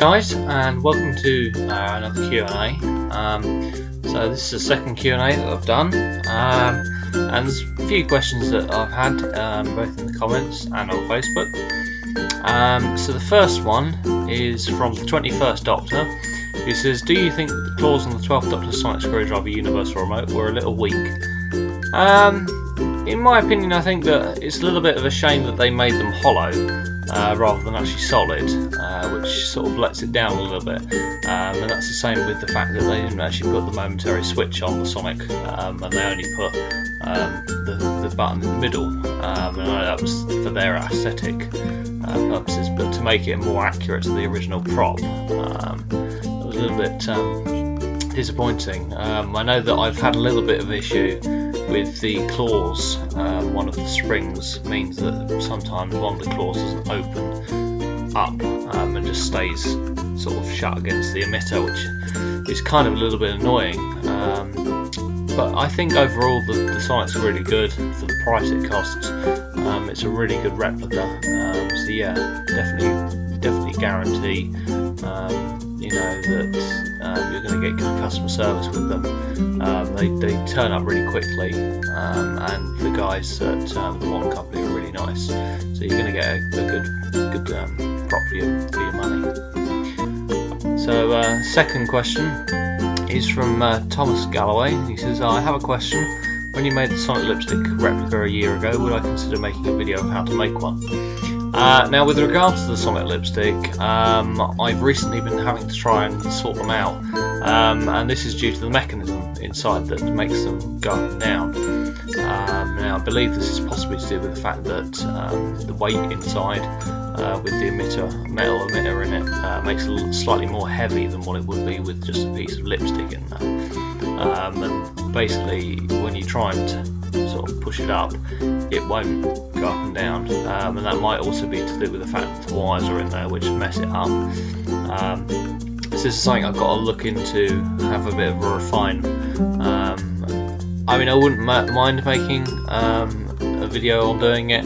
Guys, and welcome to another Q&A. So this is the second Q&A that I've done, and there's a few questions that I've had both in the comments and on Facebook. So the first one is from the 21st Doctor, who says, do you think that the claws on the 12th Doctor's sonic screwdriver universal remote were a little weak? In my opinion, I think that it's a little bit of a shame that they made them hollow rather than actually solid, which sort of lets it down a little bit. And that's the same with the fact that they didn't actually put the momentary switch on the Sonic, and they only put the button in the middle. And I know that was for their aesthetic purposes, but to make it more accurate to the original prop, it was a little bit disappointing. I know that I've had a little bit of issue with the claws. One of the springs means that sometimes one of the claws doesn't open up and just stays sort of shut against the emitter, which is kind of a little bit annoying. But I think overall the Sonic's really good for the price it costs. It's a really good replica. So yeah, definitely guarantee that you're going to get good customer service with them. They turn up really quickly, and the guys at the One Company are really nice. So you're going to get a good prop for your money. So second question is from Thomas Galloway. He says, I have a question. When you made the Sonic lipstick replica a year ago, would I consider making a video of how to make one? Now, with regards to the Sonic lipstick, I've recently been having to try and sort them out, and this is due to the mechanism inside that makes them go up and down. Now, I believe this is possibly to do with the fact that the weight inside with the metal emitter in it makes it look slightly more heavy than what it would be with just a piece of lipstick in there. And basically, when you try and sort of push it up, it won't go up and down, and that might also be to do with the fact that the wires are in there which mess it up. This is something I've got to look into, have a bit of a refine. I mean, I wouldn't mind making a video on doing it,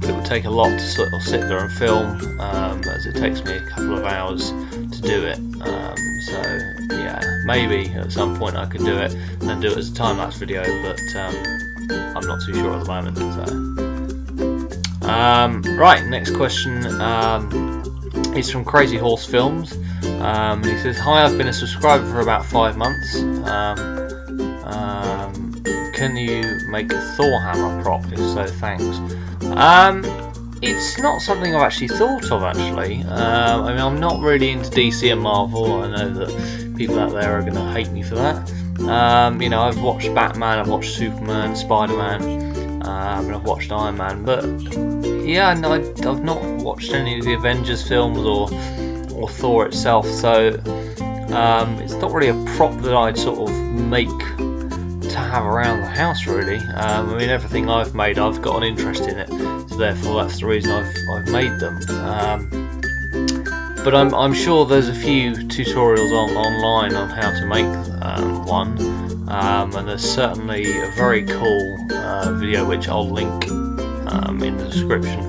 but it would take a lot to sort of sit there and film, as it takes me a couple of hours to do it. So yeah, maybe at some point I could do it and do it as a time-lapse video, but I'm not too sure at the moment. So right, next question is from Crazy Horse Films. He says, hi, I've been a subscriber for about 5 months. Can you make a Thor hammer prop? If so, thanks. It's not something I've actually thought of, actually. I mean, I'm not really into DC and Marvel. I know that people out there are going to hate me for that. I've watched Batman, I've watched Superman, Spider-Man, and I've watched Iron Man, but yeah, no, I've not watched any of the Avengers films or Thor itself, so it's not really a prop that I'd sort of make to have around the house, really. I mean, everything I've made, I've got an interest in it, so therefore that's the reason I've made them. But I'm sure there's a few tutorials online on how to make one, and there's certainly a very cool video which I'll link in the description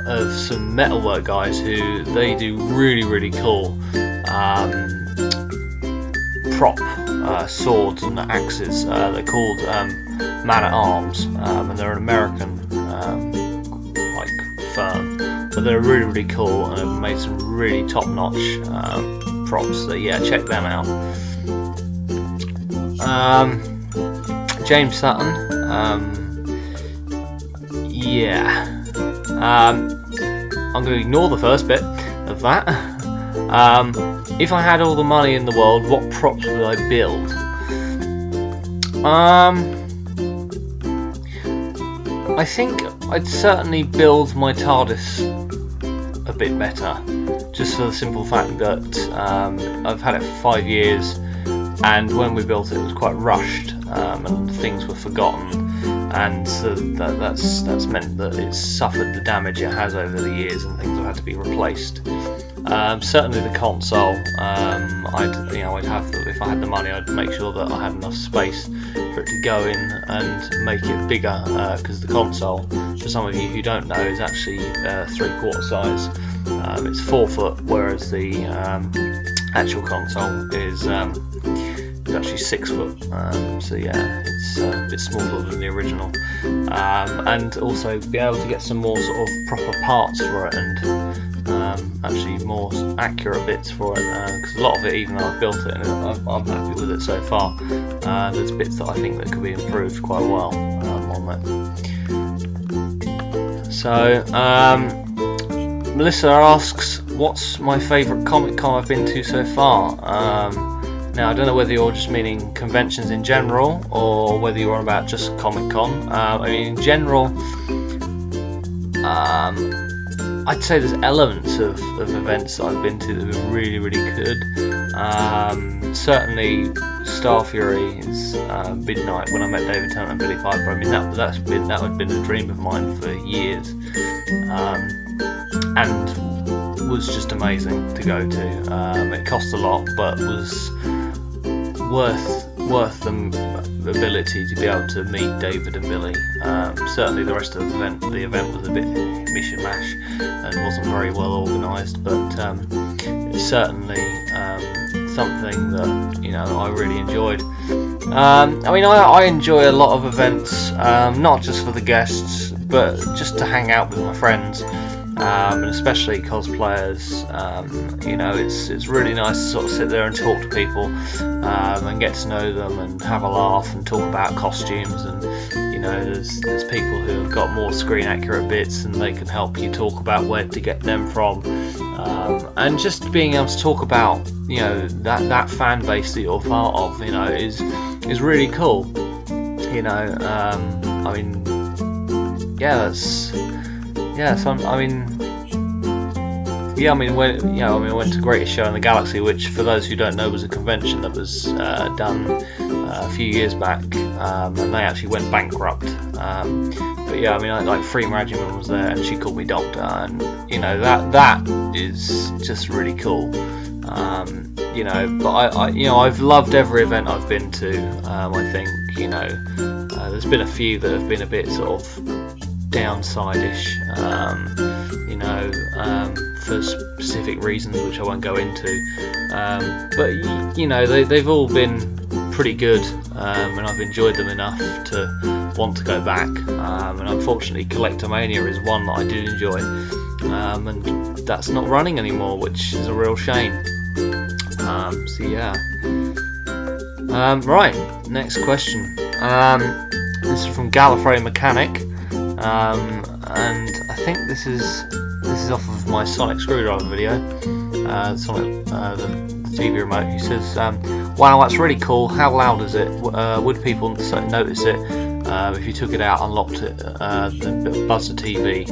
of some metalwork guys who they do really cool prop swords and axes. They're called Man-at-Arms, and they're an American firm, but they're really cool and have made some really top-notch props. So yeah, check them out. James Sutton, I'm going to ignore the first bit of that. If I had all the money in the world, what props would I build? I think I'd certainly build my TARDIS a bit better, just for the simple fact that I've had it for 5 years, and when we built it, it was quite rushed, and things were forgotten, and so that's meant that it's suffered the damage it has over the years, and things have had to be replaced. Certainly the console, I'd have, if I had the money, I'd make sure that I had enough space for it to go in and make it bigger, because the console, for some of you who don't know, is actually 3/4 size. It's 4 foot, whereas the actual console is actually 6 foot. So yeah, it's a bit smaller than the original, and also be able to get some more sort of proper parts for it, and actually more accurate bits for it, because a lot of it, even though I've built it and I'm happy with it so far, there's bits that I think that could be improved quite well on that. So Melissa asks, what's my favourite Comic Con I've been to so far? Now, I don't know whether you're just meaning conventions in general, or whether you're on about just Comic Con. I mean, in general, I'd say there's elements of events that I've been to that have been really, really good. Certainly, Star Fury's midnight when I met David Tennant and Billy Piper. I mean, that had been a dream of mine for years, and was just amazing to go to. It cost a lot, but was worth the ability to be able to meet David and Billy. Certainly the rest of the event was a bit mish and mash and wasn't very well organised, but it's certainly something that, you know, I really enjoyed. I mean, I enjoy a lot of events, not just for the guests, but just to hang out with my friends. And especially cosplayers, you know, it's really nice to sort of sit there and talk to people, and get to know them and have a laugh and talk about costumes, and you know, there's people who have got more screen accurate bits and they can help you talk about where to get them from, and just being able to talk about, you know, that fan base that you're part of, you know, is really cool. You know, I mean, yeah, that's. Yeah, so I went to Greatest Show in the Galaxy, which, for those who don't know, was a convention that was done a few years back, and they actually went bankrupt. But yeah, I mean, like Free Marginman was there, and she called me Doctor, and you know, that is just really cool. You know, but I've loved every event I've been to. I think, you know, there's been a few that have been a bit sort of downside-ish, you know, for specific reasons which I won't go into, but you know, they've all been pretty good, and I've enjoyed them enough to want to go back, and unfortunately Collectomania is one that I do enjoy, and that's not running anymore, which is a real shame. So yeah, right, next question. This is from Gallifrey Mechanic. And I think this is off of my Sonic Screwdriver video, Sonic, the TV remote. He says, wow, that's really cool, how loud is it? Would people notice it if you took it out, unlocked it, then buzzed the TV?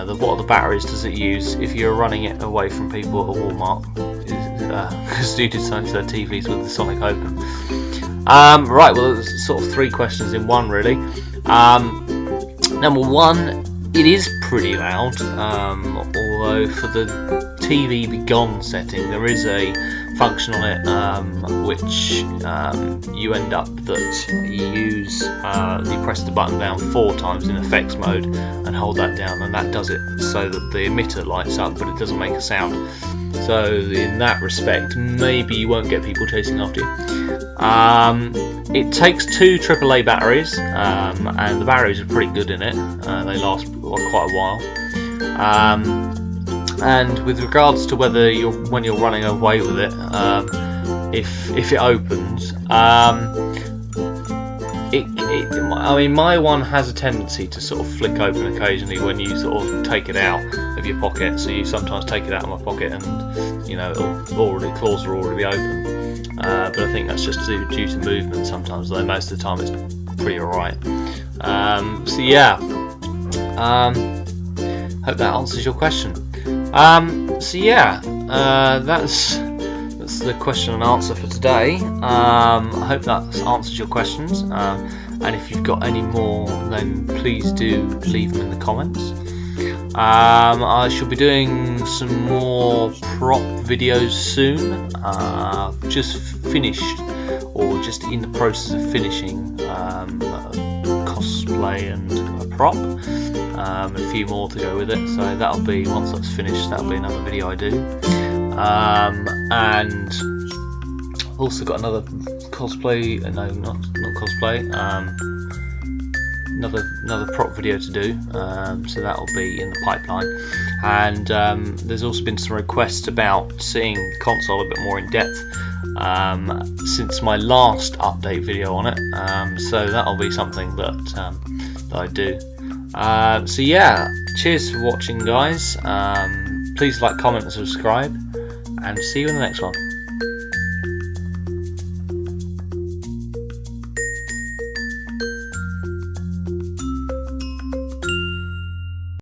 What are the batteries does it use if you're running it away from people at Walmart? Because due to their TVs with the Sonic open. Right, well, there's sort of 3 questions in one, really. Number 1, it is pretty loud, although for the TV Be Gone setting there is a function on it which you end up that you use, you press the button down 4 times in effects mode and hold that down, and that does it so that the emitter lights up but it doesn't make a sound. So in that respect, maybe you won't get people chasing after you. It takes 2 AAA batteries, and the batteries are pretty good in it. They last quite a while. And with regards to whether when you're running away with it, if it opens, I mean, my one has a tendency to sort of flick open occasionally when you sort of take it out of your pocket. So you sometimes take it out of my pocket, and you know, claws are already open. But I think that's just due to movement sometimes, though most of the time it's pretty alright. So yeah, hope that answers your question. So yeah, that's the question and answer for today. I hope that answers your questions, and if you've got any more, then please do leave them in the comments. I shall be doing some more prop videos soon. Just finished, or just in the process of finishing, cosplay and a prop. and a few more to go with it. So that'll be, once that's finished, that'll be another video I do. And I've also got another cosplay, no, not cosplay, another prop video to do, so that'll be in the pipeline. And there's also been some requests about seeing the console a bit more in depth since my last update video on it, so that'll be something that I do. So yeah, cheers for watching, guys. Please like, comment and subscribe, and see you in the next one.